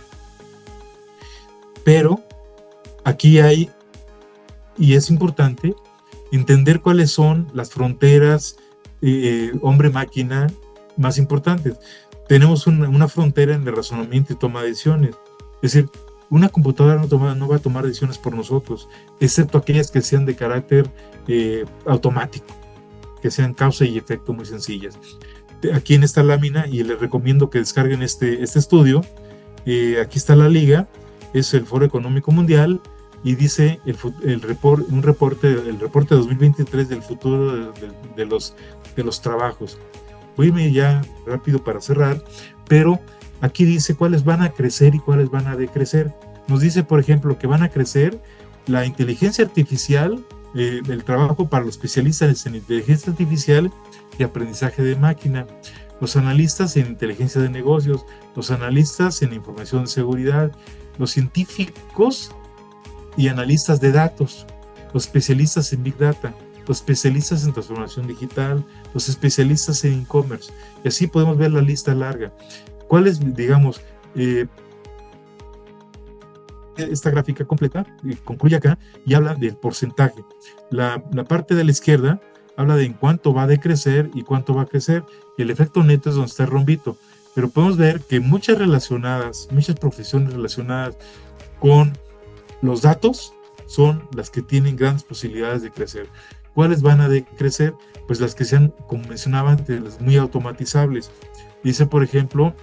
Pero, aquí y es importante, entender cuáles son las fronteras hombre-máquina más importantes. Tenemos una frontera en el razonamiento y toma de decisiones. Es decir, una computadora no va a tomar decisiones por nosotros, excepto aquellas que sean de carácter automático, que sean causa y efecto muy sencillas. Aquí en esta lámina, y les recomiendo que descarguen este estudio, aquí está la liga, es el Foro Económico Mundial, y dice el reporte 2023 del futuro de los trabajos. Voy a irme ya rápido para cerrar, pero aquí dice cuáles van a crecer y cuáles van a decrecer. Nos dice, por ejemplo, que van a crecer la inteligencia artificial, el trabajo para los especialistas en inteligencia artificial y aprendizaje de máquina, los analistas en inteligencia de negocios, los analistas en información de seguridad, los científicos y analistas de datos, los especialistas en Big Data, los especialistas en transformación digital, los especialistas en e-commerce, y así podemos ver la lista larga. ¿Cuáles, digamos, esta gráfica completa concluye acá y habla del porcentaje? La parte de la izquierda habla de en cuánto va a decrecer y cuánto va a crecer, y el efecto neto es donde está el rombito. pero podemos ver que muchas profesiones relacionadas con los datos son las que tienen grandes posibilidades de crecer. ¿Cuáles van a crecer? Pues las que sean, como mencionaba antes, las muy automatizables. Dice, por ejemplo,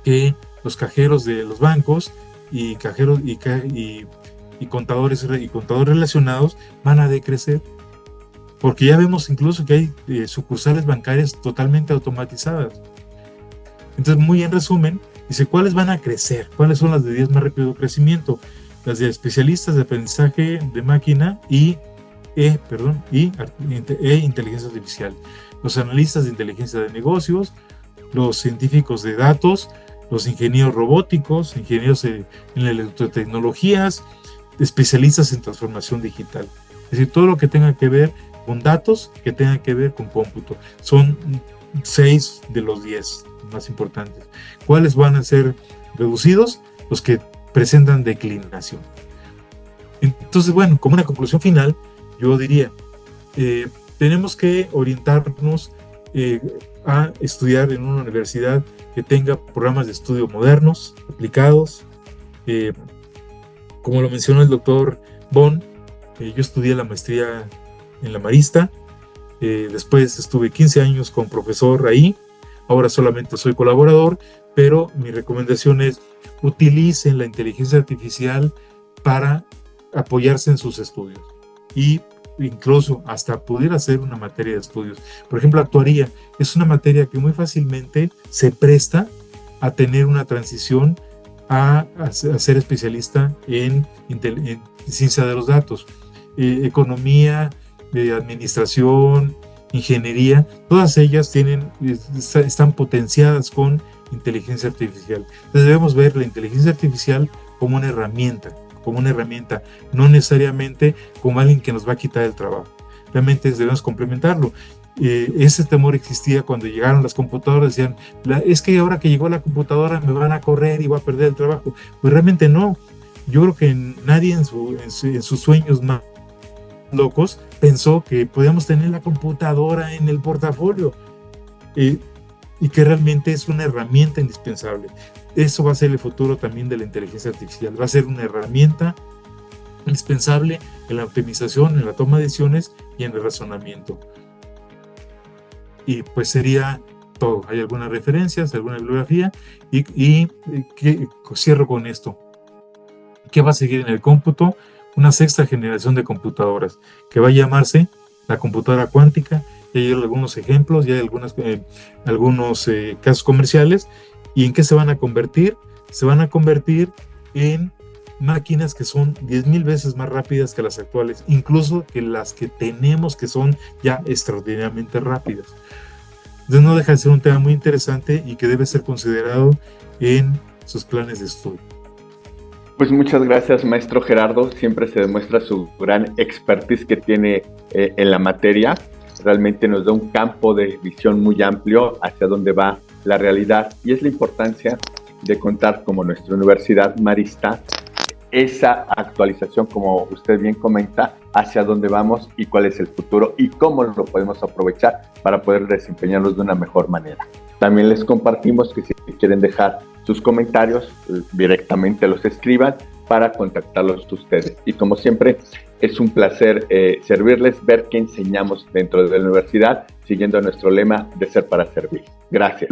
que los cajeros de los bancos y cajeros y contadores relacionados van a decrecer, porque ya vemos incluso que hay sucursales bancarias totalmente automatizadas. Entonces, muy en resumen, dice, ¿cuáles van a crecer? ¿Cuáles son las de 10 más rápido crecimiento? Las de especialistas de aprendizaje de máquina y inteligencia artificial. Los analistas de inteligencia de negocios, los científicos de datos, los ingenieros robóticos, ingenieros en electrotecnologías, especialistas en transformación digital. Es decir, todo lo que tenga que ver con datos, que tenga que ver con cómputo. Son 6 de los 10 más importantes. ¿Cuáles van a ser reducidos? Los que presentan declinación. Entonces, bueno, como una conclusión final, yo diría, tenemos que orientarnos a estudiar en una universidad que tenga programas de estudio modernos, aplicados. Como lo mencionó el doctor Bon, yo estudié la maestría en la Marista, después estuve 15 años como profesor ahí, ahora solamente soy colaborador, pero mi recomendación es utilicen la inteligencia artificial para apoyarse en sus estudios y incluso hasta poder hacer una materia de estudios. Por ejemplo, actuaría es una materia que muy fácilmente se presta a tener una transición a ser especialista en ciencia de los datos, economía, administración, ingeniería, todas ellas están potenciadas con inteligencia artificial. Entonces debemos ver la inteligencia artificial como una herramienta, no necesariamente como alguien que nos va a quitar el trabajo. Realmente debemos complementarlo. Ese temor existía cuando llegaron las computadoras, decían, es que ahora que llegó la computadora me van a correr y voy a perder el trabajo. Pues realmente no. Yo creo que nadie en sus sueños más locos pensó que podíamos tener la computadora en el portafolio y que realmente es una herramienta indispensable. Eso va a ser el futuro también de la inteligencia artificial. Va a ser una herramienta indispensable en la optimización, en la toma de decisiones y en el razonamiento. Y pues sería todo. Hay algunas referencias, alguna bibliografía y cierro con esto. ¿Qué va a seguir en el cómputo? Una sexta generación de computadoras que va a llamarse la computadora cuántica. Ya hay algunos ejemplos, ya hay algunos casos comerciales. ¿Y en qué se van a convertir? Se van a convertir en máquinas que son 10,000 veces más rápidas que las actuales, incluso que las que tenemos, que son ya extraordinariamente rápidas. Entonces no deja de ser un tema muy interesante y que debe ser considerado en sus planes de estudio. Pues muchas gracias, maestro Gerardo. Siempre se demuestra su gran expertise que tiene en la materia. Realmente nos da un campo de visión muy amplio hacia dónde va la realidad, y es la importancia de contar como nuestra Universidad Marista esa actualización, como usted bien comenta, hacia dónde vamos y cuál es el futuro y cómo lo podemos aprovechar para poder desempeñarnos de una mejor manera. También les compartimos que si quieren dejar sus comentarios, directamente los escriban para contactarlos ustedes. Y como siempre, es un placer servirles, ver qué enseñamos dentro de la universidad, siguiendo nuestro lema de ser para servir. Gracias.